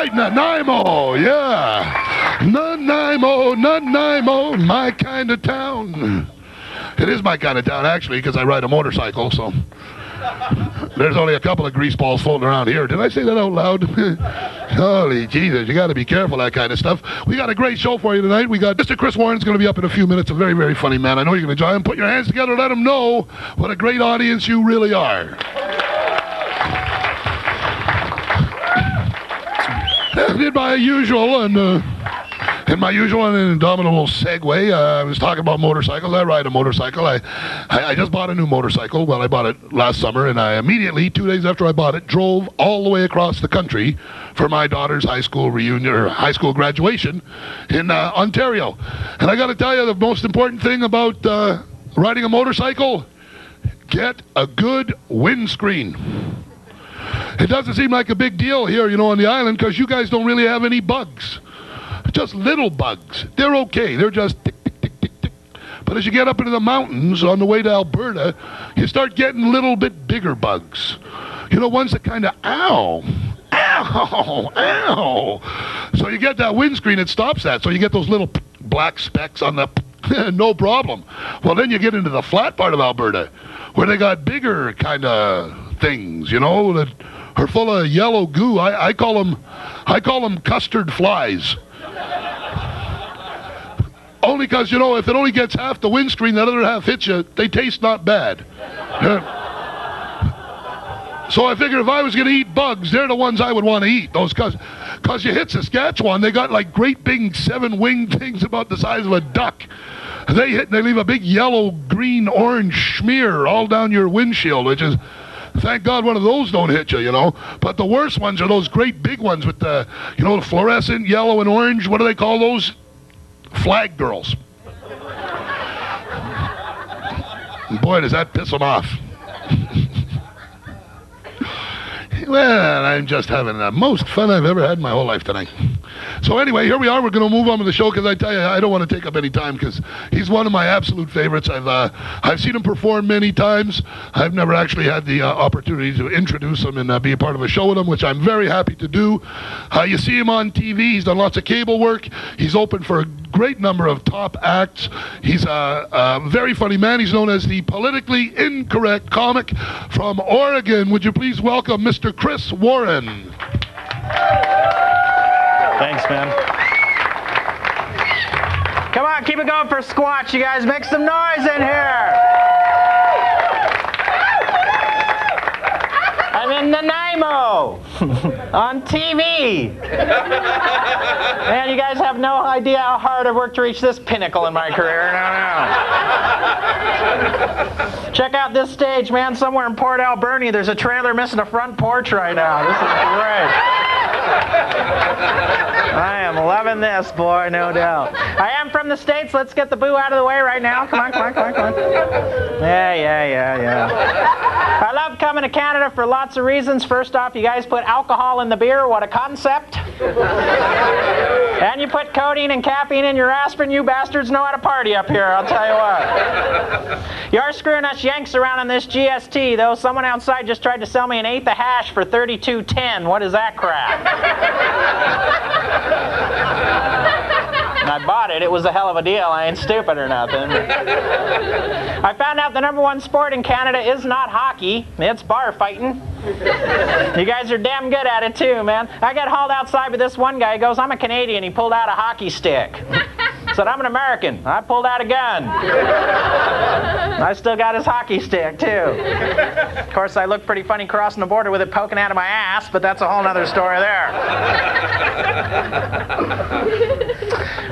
right, Nanaimo, yeah. Nanaimo, Nanaimo, my kind of town. It is my kind of town, actually, because I ride a motorcycle, so there's only a couple of grease balls floating around here. Did I say that out loud? Holy Jesus, you got to be careful, that kind of stuff. We got a great show for you tonight. We got Mr. Chris Warren's going to be up in a few minutes. A very, very funny man. I know you're going to enjoy him. Put your hands together and let him know what a great audience you really are. In my usual and indomitable segue, I was talking about motorcycles. I ride a motorcycle. I just bought a new motorcycle. Well, I bought it last summer, and I immediately, 2 days after I bought it, drove all the way across the country for my daughter's high school reunion or high school graduation in Ontario. And I got to tell you, the most important thing about riding a motorcycle: get a good windscreen. It doesn't seem like a big deal here, you know, on the island, because you guys don't really have any bugs. Just little bugs. They're okay. They're just tick, tick, tick, tick, tick. But as you get up into the mountains on the way to Alberta, you start getting a little bit bigger bugs. You know, ones that kind of, ow, ow, ow. So you get that windscreen, it stops that. So you get those little black specks on the, no problem. Well, then you get into the flat part of Alberta, where they got bigger kind of things, you know, that are full of yellow goo. I call them custard flies. Only because, you know, if it only gets half the windscreen, that other half hits you, they taste not bad. So I figured if I was going to eat bugs, they're the ones I would want to eat. Those, because you hit Saskatchewan, they got like great big 7-winged things about the size of a duck. They hit and they leave a big yellow, green, orange smear all down your windshield, which is, thank God one of those don't hit you, you know. But the worst ones are those great big ones with the, you know, the fluorescent yellow and orange. What do they call those? Flag girls. Boy, does that piss them off. Well, I'm just having the most fun I've ever had in my whole life tonight. So anyway, here we are. We're going to move on with the show because I tell you, I don't want to take up any time because he's one of my absolute favorites. I've seen him perform many times. I've never actually had the opportunity to introduce him and be a part of a show with him, which I'm very happy to do. You see him on TV. He's done lots of cable work. He's opened for a great number of top acts. He's a very funny man. He's known as the politically incorrect comic from Oregon. Would you please welcome Mr. Chris Warren? Thanks, man. Come on, keep it going for Squatch, you guys. Make some noise in here. I'm in Nanaimo on TV. Man, you guys have no idea how hard I've worked to reach this pinnacle in my career. No. Check out this stage, man. Somewhere in Port Alberni, there's a trailer missing a front porch right now. This is great. I am loving this, boy, no doubt. I am from the States. Let's get the boo out of the way right now. Come on, come on, come on, come on. Yeah. I love coming to Canada for lots of reasons. First off, you guys put alcohol in the beer. What a concept. And you put codeine and caffeine in your aspirin. You bastards know how to party up here, I'll tell you what. You're screwing us Yanks around on this GST, though. Someone outside just tried to sell me an eighth of hash for $32.10. What is that crap? I bought it. It was a hell of a deal. I ain't stupid or nothing. I found out the #1 sport in Canada is not hockey. It's bar fighting. You guys are damn good at it too, man. I got hauled outside with this one guy. He goes, I'm a Canadian. He pulled out a hockey stick. Said, I'm an American. I pulled out a gun. I still got his hockey stick, too. Of course, I look pretty funny crossing the border with it poking out of my ass, but that's a whole other story there.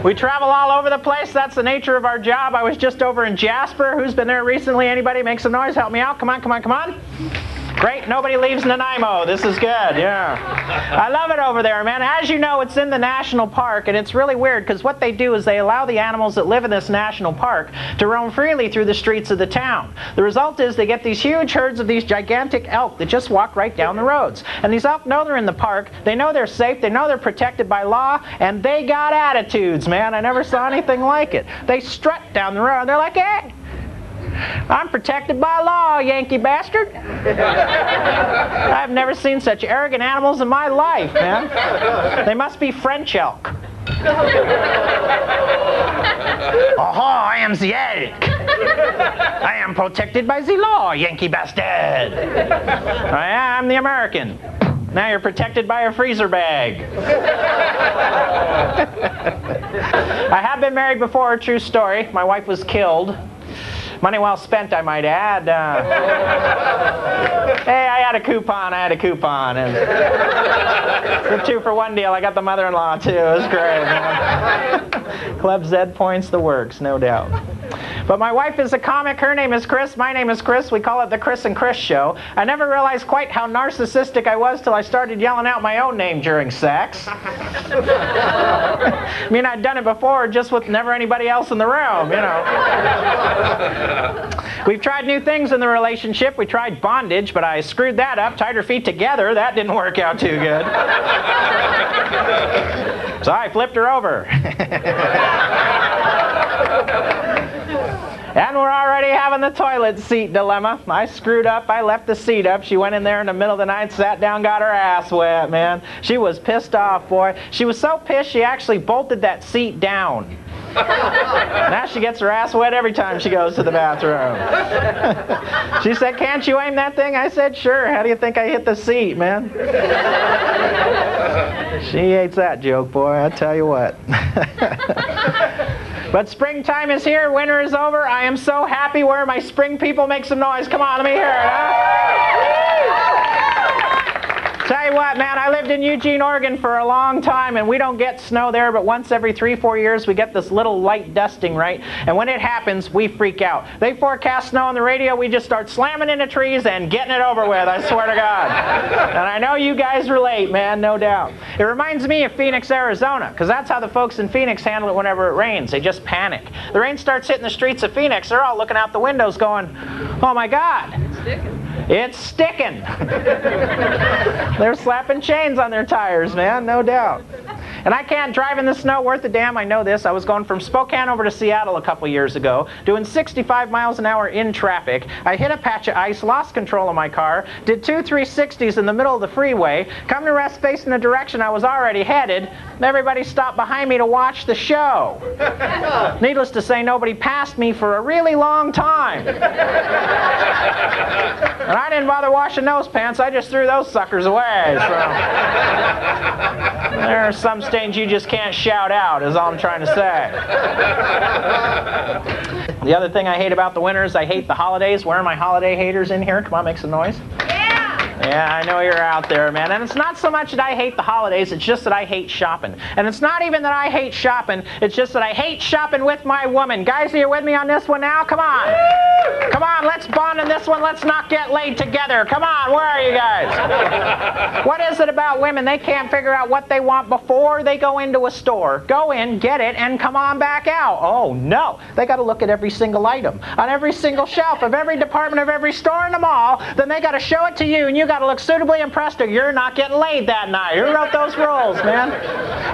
We travel all over the place. That's the nature of our job. I was just over in Jasper. Who's been there recently? Anybody? Make some noise. Help me out. Come on, come on, come on. Great, nobody leaves Nanaimo. This is good, yeah. I love it over there, man. As you know, it's in the national park, and it's really weird because what they do is they allow the animals that live in this national park to roam freely through the streets of the town. The result is they get these huge herds of these gigantic elk that just walk right down the roads. And these elk know they're in the park, they know they're safe, they know they're protected by law, and they got attitudes, man. I never saw anything like it. They strut down the road, they're like, hey, I'm protected by law, Yankee bastard. I've never seen such arrogant animals in my life, man. They must be French elk. Oh, I am the elk. I am protected by the law, Yankee bastard. I am the American. Now you're protected by a freezer bag. I have been married before, a true story. My wife was killed. Money well spent, I might add. Hey, I had a coupon. And the 2-for-1 deal. I got the mother-in-law, too. It was great, man. Club Z points, the works, no doubt. But my wife is a comic. Her name is Chris. My name is Chris. We call it the Chris and Chris Show. I never realized quite how narcissistic I was till I started yelling out my own name during sex. I mean, I'd done it before, just with never anybody else in the room, you know. We've tried new things in the relationship. We tried bondage, but I screwed that up, tied her feet together. That didn't work out too good. So I flipped her over. And we're already having the toilet seat dilemma. I screwed up. I left the seat up. She went in there in the middle of the night, sat down, got her ass wet, man. She was pissed off, boy. She was so pissed she actually bolted that seat down. Now she gets her ass wet every time she goes to the bathroom. She said, "Can't you aim that thing?" I said, "Sure. How do you think I hit the seat, man?" She hates that joke, boy. I tell you what. But springtime is here. Winter is over. I am so happy. Where are my spring people? Make some noise. Come on, let me hear it, Tell you what, man, I lived in Eugene, Oregon for a long time, and we don't get snow there, but once every 3-4 years we get this little light dusting, right? And when it happens, we freak out. They forecast snow on the radio, we just start slamming into trees and getting it over with, I swear to God. And I know you guys relate, man, no doubt. It reminds me of Phoenix, Arizona, because that's how the folks in Phoenix handle it whenever it rains. They just panic. The rain starts hitting the streets of Phoenix, they're all looking out the windows going, "Oh my God. It's sticking." They're slapping chains on their tires, man, no doubt. And I can't drive in the snow worth a damn, I know this. I was going from Spokane over to Seattle a couple years ago, doing 65 miles an hour in traffic. I hit a patch of ice, lost control of my car, did 2 360s in the middle of the freeway, come to rest facing the direction I was already headed, and everybody stopped behind me to watch the show. Needless to say, nobody passed me for a really long time. And I didn't bother washing those pants, I just threw those suckers away. So there are some things you just can't shout out, is all I'm trying to say. The other thing I hate about the winter is I hate the holidays. Where are my holiday haters in here? Come on, make some noise. Yeah, I know you're out there, man. And it's not so much that I hate the holidays, it's just that I hate shopping. And it's not even that I hate shopping, it's just that I hate shopping with my woman. Guys, are you with me on this one now? Come on. Come on, let's bond in this one. Let's not get laid together. Come on, where are you guys? What is it about women? They can't figure out what they want before they go into a store. Go in, get it, and come on back out. Oh, no. They got to look at every single item on every single shelf of every department of every store in the mall. Then they got to show it to you, and you got to look suitably impressed or you're not getting laid that night. Who wrote those rules, man?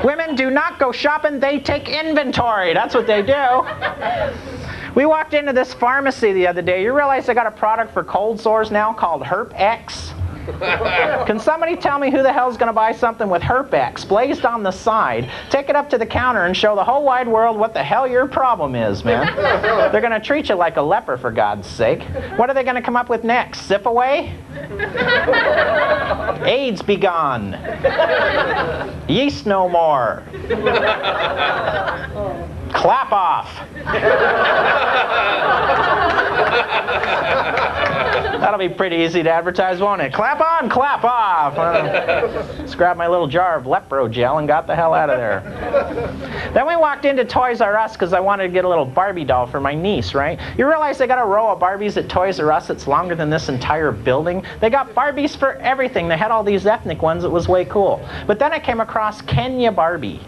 Women do not go shopping, they take inventory. That's what they do. We walked into this pharmacy the other day. You realize they got a product for cold sores now called Herp X? Can somebody tell me who the hell's going to buy something with Herp X blazed on the side, take it up to the counter and show the whole wide world what the hell your problem is, man? They're going to treat you like a leper, for God's sake. What are they going to come up with next? Zip away? AIDS be gone. Yeast no more. Clap off. That'll be pretty easy to advertise, won't it? Clap on, clap off. Just grabbed my little jar of Lepro gel and got the hell out of there. Then we walked into Toys R Us because I wanted to get a little Barbie doll for my niece, right? You realize they got a row of Barbies at Toys R Us that's longer than this entire building? They got Barbies for everything. They had all these ethnic ones. It was way cool. But then I came across Kenya Barbie.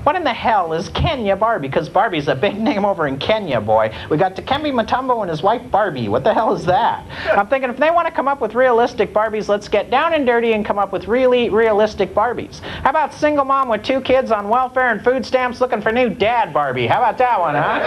What in the hell is Kenya Barbie? Because Barbie's a big name over in Kenya, boy. We got Dikembe Mutombo and his wife Barbie. What the hell is that? I'm thinking if they want to come up with realistic Barbies, let's get down and dirty and come up with really realistic Barbies. How about single mom with 2 kids on welfare and food stamps looking for new dad Barbie? How about that one, huh?